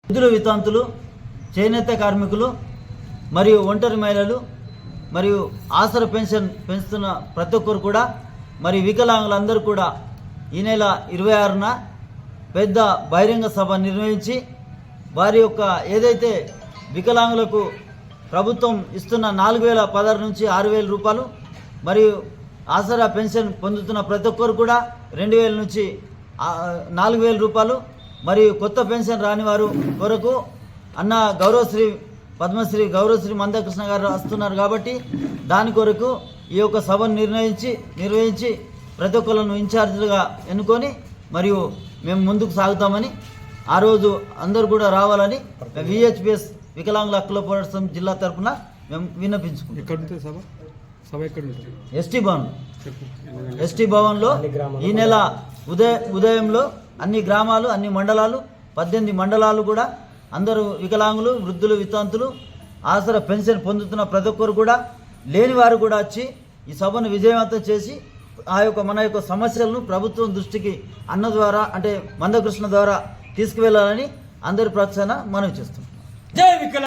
వృద్ధులు, వితంతులు, చేనేత కార్మికులు మరియు ఒంటరి మహిళలు మరియు ఆసరా పెన్షన్ పెంచుతున్న ప్రతి ఒక్కరు కూడా మరి వికలాంగులందరూ కూడా ఈ నెల 26న పెద్ద బహిరంగ సభ నిర్వహించి వారి యొక్క ఏదైతే వికలాంగులకు ప్రభుత్వం ఇస్తున్న 4,016 నుంచి 6,000 రూపాయలు మరియు ఆసరా పెన్షన్ పొందుతున్న ప్రతి ఒక్కరు కూడా 2,000 నుంచి 4,000 రూపాయలు మరియు కొత్త పెన్షన్ రాని వారు కొరకు అన్న గౌరవశ్రీ పద్మశ్రీ గౌరవశ్రీ మందకృష్ణ గారు వస్తున్నారు కాబట్టి దాని కొరకు ఈ యొక్క సభను నిర్వహించి ప్రతి ఒక్కళ్ళను ఇన్ఛార్జీలుగా ఎన్నుకొని మరియు మేము ముందుకు సాగుతామని ఆ రోజు అందరూ కూడా రావాలని విహెచ్పిఎస్ వికలాంగుల హక్కుల పోరాటం జిల్లా తరఫున మేము విన్నపించుకుంటాం. ఎస్టీ భవన్లో ఈ నెల ఉదయంలో అన్ని గ్రామాలు, అన్ని మండలాలు, 18 మండలాలు కూడా అందరూ వికలాంగులు, వృద్ధులు, వితంతులు, ఆసరా పెన్షన్ పొందుతున్న ప్రతి ఒక్కరు కూడా లేని వారు కూడా వచ్చి ఈ సభను విజయవంతం చేసి మన యొక్క సమస్యలను ప్రభుత్వం దృష్టికి అన్న ద్వారా అంటే మందకృష్ణ ద్వారా తీసుకువెళ్ళాలని అందరి ప్రక్షాళన మనవి చేస్తున్నాం. జై వికలాంగుల